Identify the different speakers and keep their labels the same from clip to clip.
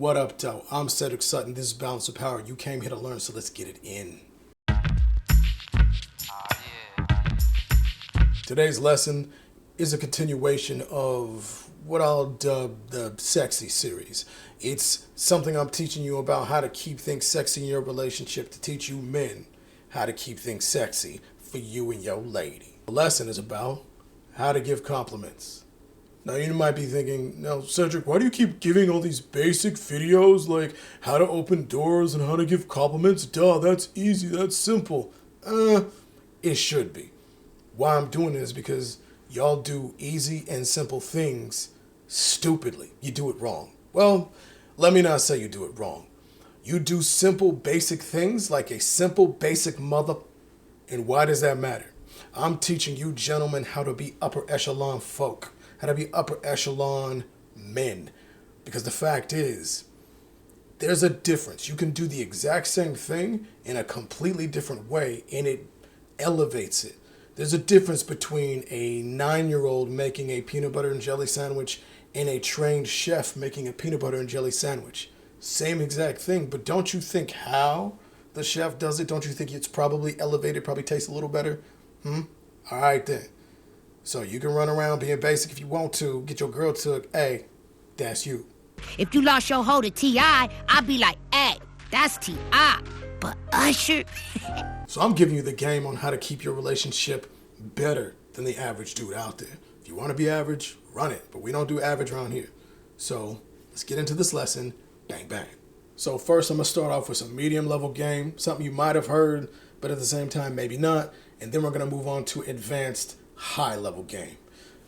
Speaker 1: What up, though? I'm Cedric Sutton. This is Balance of Power. You came here to learn, so let's get it in. Today's lesson is a continuation of what I'll dub the sexy series. It's something I'm teaching you about how to keep things sexy in your relationship, to teach you men how to keep things sexy for you and your lady. The lesson is about how to give compliments. Now you might be thinking, now Cedric, why do you keep giving all these basic videos like how to open doors and how to give compliments? Duh, that's easy, that's simple. It should be. Why I'm doing it is because y'all do easy and simple things stupidly. You do it wrong. Well, let me not say you do it wrong. You do simple basic things like a simple basic mother. And why does that matter? I'm teaching you gentlemen how to be upper echelon folk. How to be upper echelon men. Because the fact is, there's a difference. You can do the exact same thing in a completely different way and it elevates it. There's a difference between a 9-year-old making a peanut butter and jelly sandwich and a trained chef making a peanut butter and jelly sandwich. Same exact thing, but don't you think how the chef does it? Don't you think it's probably elevated, probably tastes a little better? All right then. So you can run around being basic if you want to, get your girl to, hey, that's you.
Speaker 2: If you lost your hoe to T.I., I'd be like, hey, that's T.I., but Usher.
Speaker 1: So I'm giving you the game on how to keep your relationship better than the average dude out there. If you want to be average, run it, but we don't do average around here. So let's get into this lesson, bang, bang. So first I'm going to start off with some medium level game, something you might have heard, but at the same time, maybe not. And then we're going to move on to advanced high level game.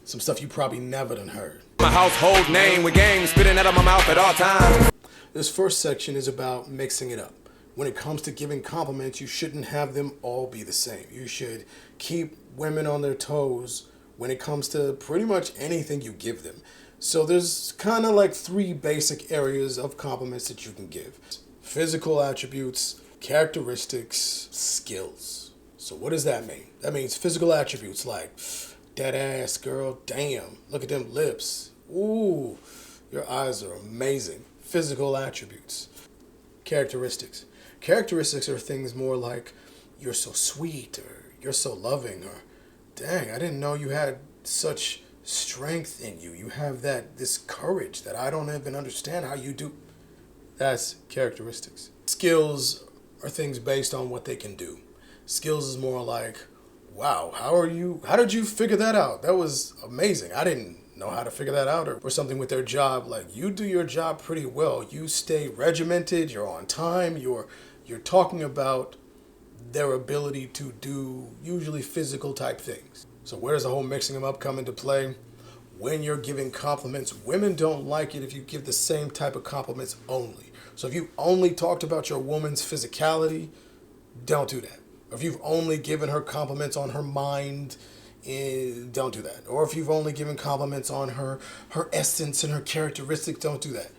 Speaker 1: Some stuff you probably never done heard.
Speaker 3: My household name with game spitting out of my mouth at all times.
Speaker 1: This first section is about mixing it up. When it comes to giving compliments, you shouldn't have them all be the same. You should keep women on their toes when it comes to pretty much anything you give them. So there's kind of like 3 basic areas of compliments that you can give. Physical attributes, characteristics, skills. So what does that mean? That means physical attributes like that ass, girl, damn, look at them lips. Ooh, your eyes are amazing. Physical attributes. Characteristics. Characteristics are things more like you're so sweet or you're so loving or dang, I didn't know you had such strength in you. You have this courage that I don't even understand how you do. That's characteristics. Skills are things based on what they can do. Skills is more like, wow, how did you figure that out? That was amazing. I didn't know how to figure that out. Or something with their job, like you do your job pretty well. You stay regimented, you're on time, you're talking about their ability to do usually physical type things. So where does the whole mixing them up come into play? When you're giving compliments, women don't like it if you give the same type of compliments only. So if you only talked about your woman's physicality, don't do that. Or if you've only given her compliments on her mind, don't do that. Or if you've only given compliments on her essence and her characteristics, don't do that.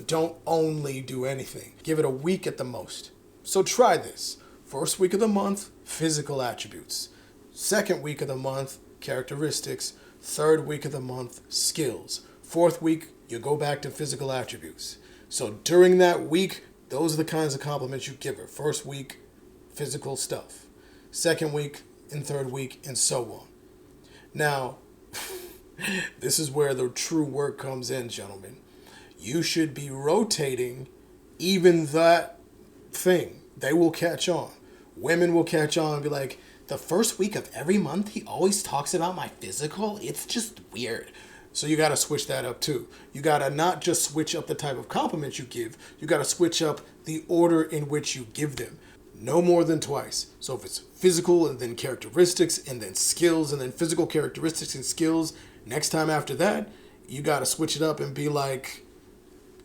Speaker 1: Don't only do anything. Give it a week at the most. So try this. First week of the month, physical attributes. Second week of the month, characteristics. Third week of the month, skills. Fourth week, you go back to physical attributes. So during that week, those are the kinds of compliments you give her. First week, physical stuff. Second week and third week and so on. Now, this is where the true work comes in, gentlemen. You should be rotating even that thing. They will catch on. Women will catch on and be like, the first week of every month, he always talks about my physical. It's just weird. So you got to switch that up too. You got to not just switch up the type of compliments you give. You got to switch up the order in which you give them. No more than twice. So if it's physical and then characteristics and then skills and then physical characteristics and skills, next time after that, you got to switch it up and be like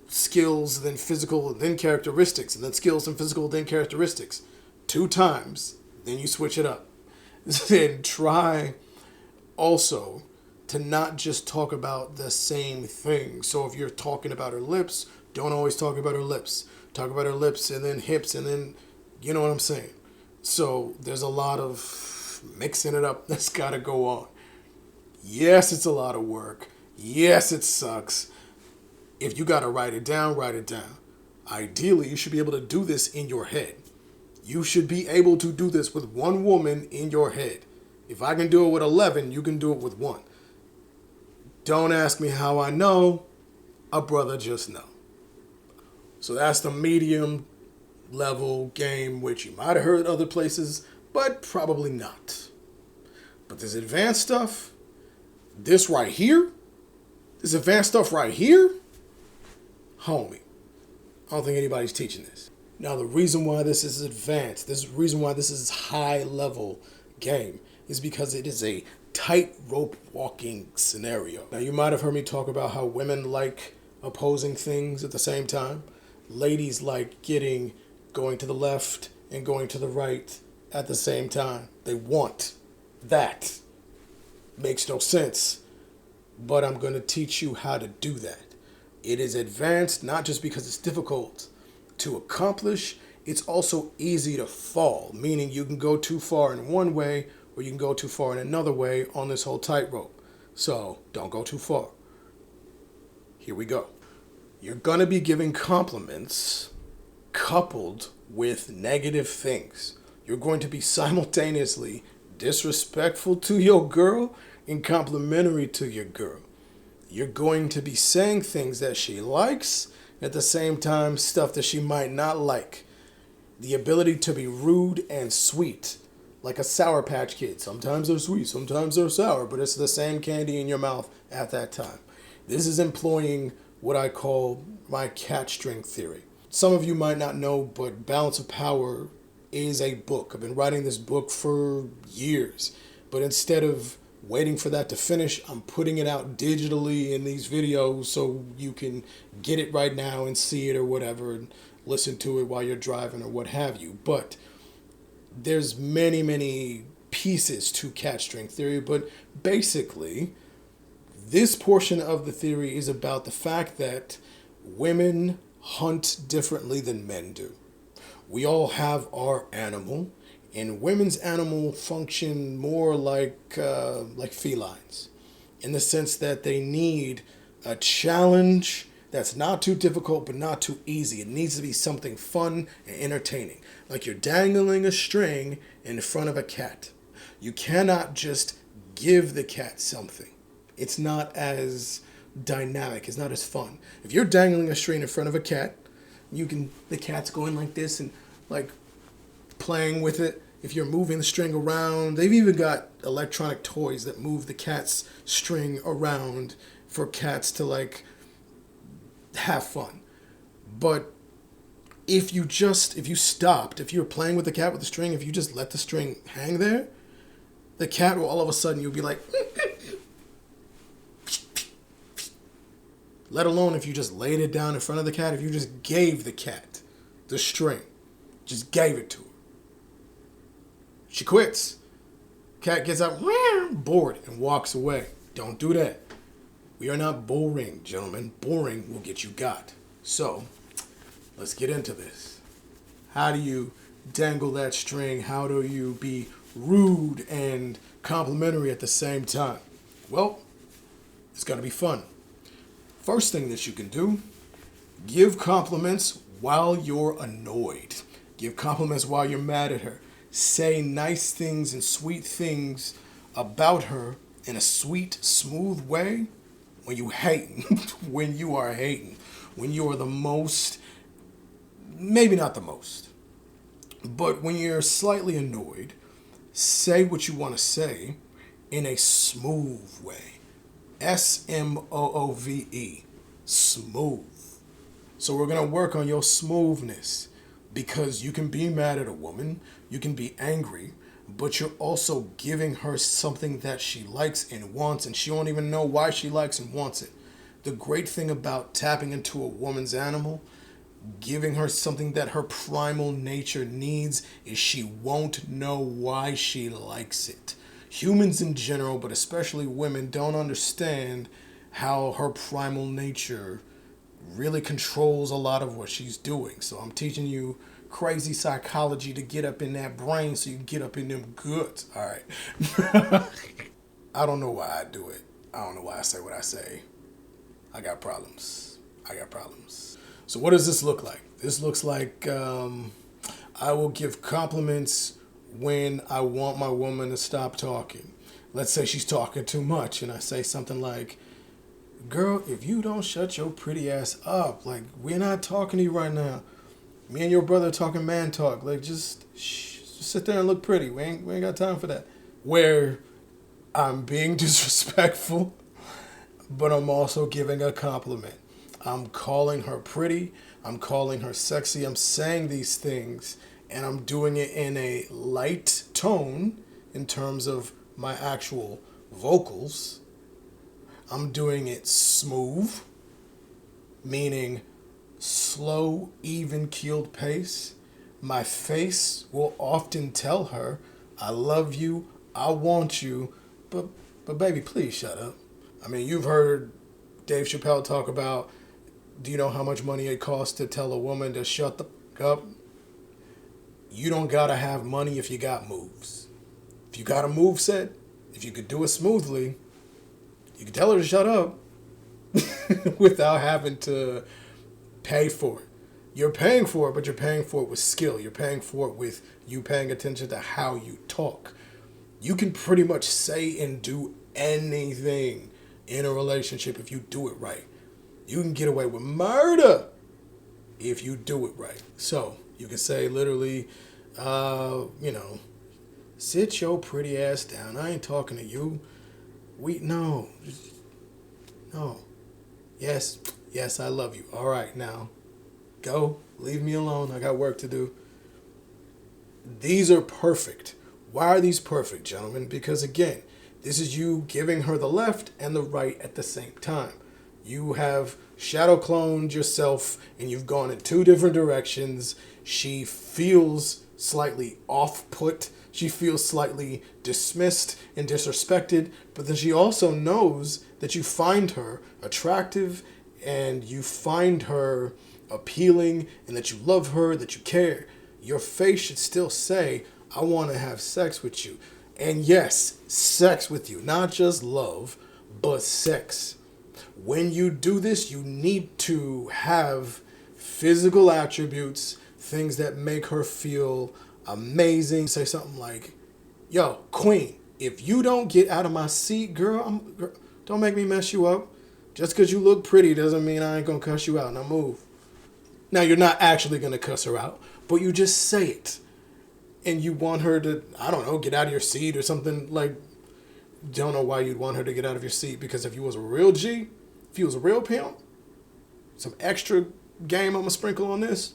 Speaker 1: skills, then physical, then characteristics, and then skills and physical, then characteristics. 2 times, then you switch it up. Then try also to not just talk about the same thing. So if you're talking about her lips, don't always talk about her lips. Talk about her lips and then hips and then, you know what I'm saying? So there's a lot of mixing it up that's got to go on. Yes, it's a lot of work. Yes, it sucks. If you got to write it down, write it down. Ideally, you should be able to do this in your head. You should be able to do this with one woman in your head. If I can do it with 11, you can do it with one. Don't ask me how I know. A brother just know. So that's the medium level game, which you might have heard other places, but probably not. But this advanced stuff, this advanced stuff right here, homie, I don't think anybody's teaching this. Now, the reason why this is advanced, the reason why this is high level game is because it is a tightrope walking scenario. Now, you might have heard me talk about how women like opposing things at the same time. Ladies like going to the left and going to the right at the same time. They want that. Makes no sense. But I'm going to teach you how to do that. It is advanced not just because it's difficult to accomplish, it's also easy to fall, meaning you can go too far in one way or you can go too far in another way on this whole tightrope. So don't go too far. Here we go. You're going to be giving compliments coupled with negative things. You're going to be simultaneously disrespectful to your girl and complimentary to your girl. You're going to be saying things that she likes, at the same time stuff that she might not like. The ability to be rude and sweet, like a Sour Patch Kid. Sometimes they're sweet, sometimes they're sour, but it's the same candy in your mouth at that time. This is employing what I call my cat string theory. Some of you might not know, but Balance of Power is a book. I've been writing this book for years, but instead of waiting for that to finish, I'm putting it out digitally in these videos so you can get it right now and see it or whatever and listen to it while you're driving or what have you. But there's many pieces to cat string theory, but basically this portion of the theory is about the fact that women hunt differently than men do. We all have our animal, and women's animal function more like felines, in the sense that they need a challenge that's not too difficult but not too easy. It needs to be something fun and entertaining, like you're dangling a string in front of a cat. You cannot just give the cat something. It's not as dynamic. It's not as fun. If you're dangling a string in front of a cat, the cat's going like this and like playing with it. If you're moving the string around, they've even got electronic toys that move the cat's string around for cats to like have fun. But if you're playing with the cat with the string, if you just let the string hang there, the cat will all of a sudden you'll be like, let alone if you just laid it down in front of the cat, if you just gave the cat the string, just gave it to her. She quits. Cat gets up, bored, and walks away. Don't do that. We are not boring, gentlemen. Boring will get you got. So, let's get into this. How do you dangle that string? How do you be rude and complimentary at the same time? Well, it's going to be fun. First thing that you can do, give compliments while you're annoyed. Give compliments while you're mad at her. Say nice things and sweet things about her in a sweet, smooth way when you hating, when you are hating, when you are the most, maybe not the most, but when you're slightly annoyed, say what you want to say in a smooth way. SMOOVE. Smooth. So we're going to work on your smoothness, because you can be mad at a woman, you can be angry, but you're also giving her something that she likes and wants, and she won't even know why she likes and wants it. The great thing about tapping into a woman's animal, giving her something that her primal nature needs, is she won't know why she likes it. Humans in general, but especially women, don't understand how her primal nature really controls a lot of what she's doing. So I'm teaching you crazy psychology to get up in that brain so you can get up in them goods. All right. I don't know why I do it. I don't know why I say what I say. I got problems. I got problems. So what does this look like? This looks like I will give compliments when I want my woman to stop talking. Let's say she's talking too much and I say something like, girl, if you don't shut your pretty ass up, like, we're not talking to you right now. Me and your brother talking man talk. Like, just sit there and look pretty. We ain't got time for that. Where I'm being disrespectful, but I'm also giving a compliment. I'm calling her pretty. I'm calling her sexy. I'm saying these things, and I'm doing it in a light tone in terms of my actual vocals. I'm doing it smooth, meaning slow, even-keeled pace. My face will often tell her, I love you, I want you, but baby, please shut up. I mean, you've heard Dave Chappelle talk about, do you know how much money it costs to tell a woman to shut the fuck up? You don't gotta have money if you got moves. If you got a move set, if you could do it smoothly, you can tell her to shut up without having to pay for it. You're paying for it, but you're paying for it with skill. You're paying for it with you paying attention to how you talk. You can pretty much say and do anything in a relationship if you do it right. You can get away with murder if you do it right. So you can say literally, sit your pretty ass down. I ain't talking to you. No. Yes, I love you. All right, now go. Leave me alone. I got work to do. These are perfect. Why are these perfect, gentlemen? Because again, this is you giving her the left and the right at the same time. You have shadow cloned yourself and you've gone in two different directions. She feels slightly off-put. She feels slightly dismissed and disrespected, but then she also knows that you find her attractive and you find her appealing and that you love her, that you care. Your face should still say, I want to have sex with you. And yes, sex with you, not just love, but sex. When you do this, you need to have physical attributes, things that make her feel amazing. Say something like, yo, queen, if you don't get out of my seat, girl, don't make me mess you up. Just because you look pretty doesn't mean I ain't going to cuss you out. Now move. Now, you're not actually going to cuss her out, but you just say it. And you want her to, I don't know, get out of your seat or something. Like, don't know why you'd want her to get out of your seat, because if you was a real G, if you was a real pimp, some extra game I'm going to sprinkle on this.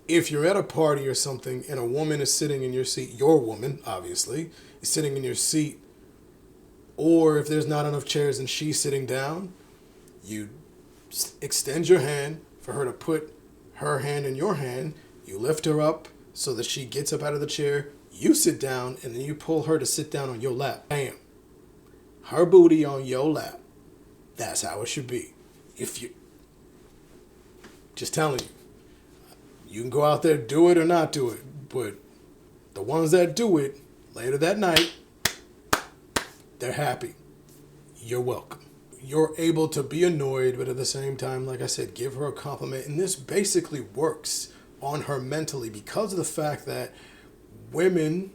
Speaker 1: If you're at a party or something and a woman is sitting in your seat, your woman, obviously, is sitting in your seat, or if there's not enough chairs and she's sitting down, you extend your hand for her to put her hand in your hand. You lift her up so that she gets up out of the chair. You sit down, and then you pull her to sit down on your lap. Bam. Her booty on your lap. That's how it should be. Just telling you. You can go out there, do it or not do it. But the ones that do it, later that night, they're happy. You're welcome. You're able to be annoyed, but at the same time, like I said, give her a compliment. And this basically works on her mentally because of the fact that women,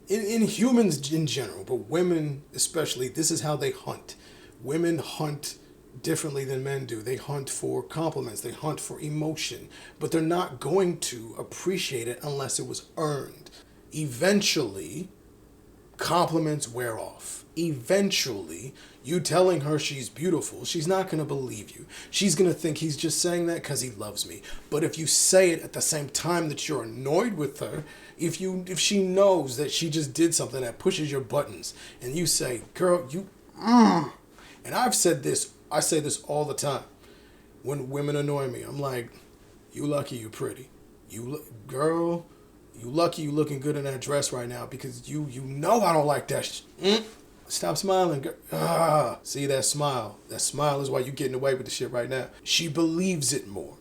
Speaker 1: in humans in general, but women especially, this is how they hunt. Women hunt differently than men do. They hunt for compliments. They hunt for emotion, but they're not going to appreciate it unless it was earned. Eventually, compliments wear off. Eventually, you telling her she's beautiful, she's not going to believe you. She's going to think he's just saying that because he loves me. But if you say it at the same time that you're annoyed with her, if she knows that she just did something that pushes your buttons, and you say, girl, and I say this all the time when women annoy me. I'm like, you lucky you pretty. Girl, you lucky you looking good in that dress right now, because you know I don't like that Stop smiling. See that smile? That smile is why you getting away with the shit right now. She believes it more.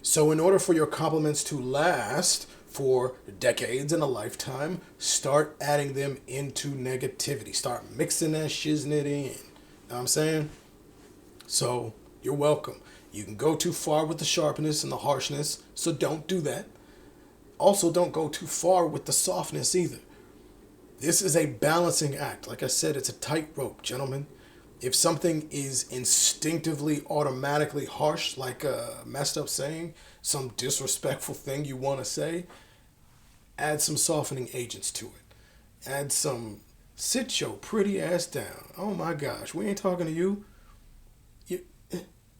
Speaker 1: So in order for your compliments to last for decades and a lifetime, start adding them into negativity. Start mixing that shiznit in. Know what I'm saying? So you're welcome. You can go too far with the sharpness and the harshness, so don't do that. Also, don't go too far with the softness either. This is a balancing act. Like I said, it's a tightrope, gentlemen. If something is instinctively, automatically harsh, like a messed up saying, some disrespectful thing you want to say, add some softening agents to it. Add some sit your pretty ass down. Oh my gosh, we ain't talking to you.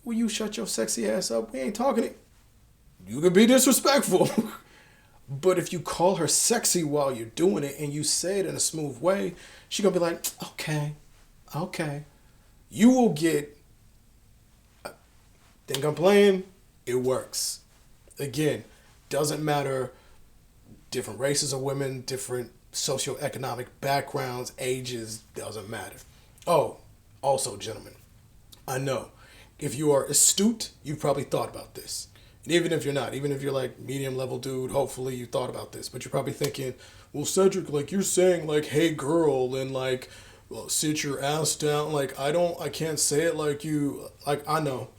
Speaker 1: Will you shut your sexy ass up? We ain't talking to you. Could be disrespectful. But if you call her sexy while you're doing it and you say it in a smooth way, she gonna be like, okay. You will get, think I'm playing? It works. Again, doesn't matter, different races of women, different socioeconomic backgrounds, ages, doesn't matter. Oh, also, gentlemen, I know, if you are astute, you've probably thought about this. And even if you're not, even if you're like medium level dude, hopefully you thought about this. But you're probably thinking, well, Cedric, like you're saying like, hey girl, and like, well, sit your ass down. Like, I can't say it like you. Like, I know.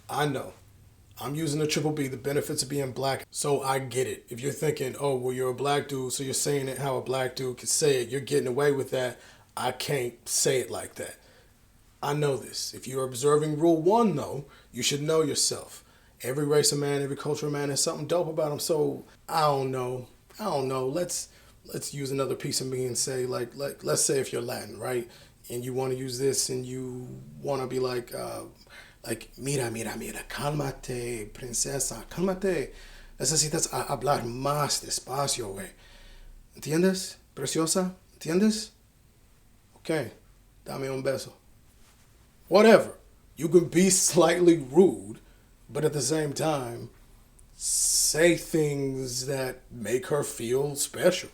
Speaker 1: I'm using the triple B, the benefits of being black. So I get it. If you're thinking, oh, well, you're a black dude, so you're saying it how a black dude can say it. You're getting away with that. I can't say it like that. I know this. If you're observing rule 1, though, you should know yourself. Every race of man, every culture of man has something dope about them. So I don't know. Let's use another piece of me and say, like let's say if you're Latin, right? And you want to use this and you want to be like, mira, cálmate, princesa, cálmate. Necesitas hablar más despacio, güey. ¿Entiendes? Preciosa, ¿entiendes? Okay, dame un beso. Whatever. You can be slightly rude, but at the same time, say things that make her feel special.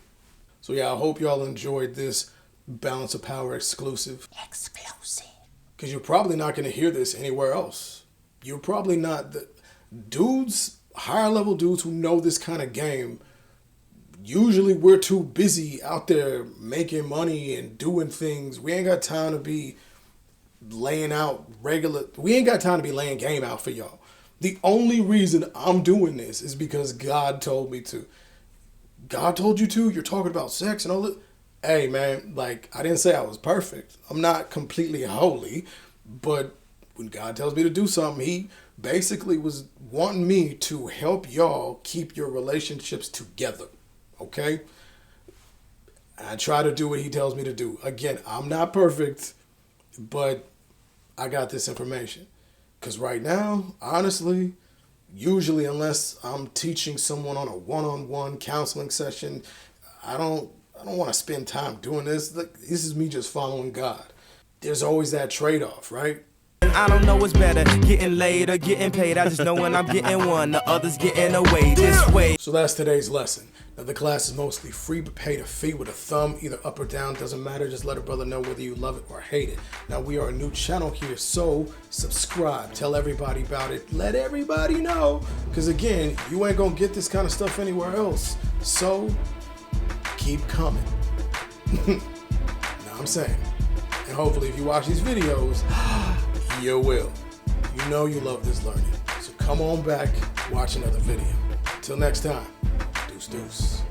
Speaker 1: So yeah, I hope y'all enjoyed this Balance of Power exclusive. Because you're probably not going to hear this anywhere else. You're probably not. Dudes, higher level dudes who know this kind of game, usually we're too busy out there making money and doing things. We ain't got time to be laying game out for y'all. The only reason I'm doing this is because God told me to. God told you to? You're talking about sex and all that? Hey, man, like, I didn't say I was perfect. I'm not completely holy, but when God tells me to do something, he basically was wanting me to help y'all keep your relationships together, okay? I try to do what he tells me to do. Again, I'm not perfect, but I got this information. Because right now, honestly, usually unless I'm teaching someone on a one-on-one counseling session, I don't want to spend time doing this. This is me just following God. There's always that trade-off, right?
Speaker 4: I don't know what's better, getting laid or getting paid. I just know when I'm getting one, the other's getting away this way.
Speaker 1: So that's today's lesson. Now the class is mostly free, but paid a fee with a thumb, either up or down, doesn't matter. Just let a brother know whether you love it or hate it. Now we are a new channel here, so subscribe, tell everybody about it, let everybody know. Because again, you ain't gonna get this kind of stuff anywhere else. So keep coming. Know what I'm saying? And hopefully if you watch these videos, you will. You know you love this learning. So come on back, watch another video. Till next time, deuce deuce.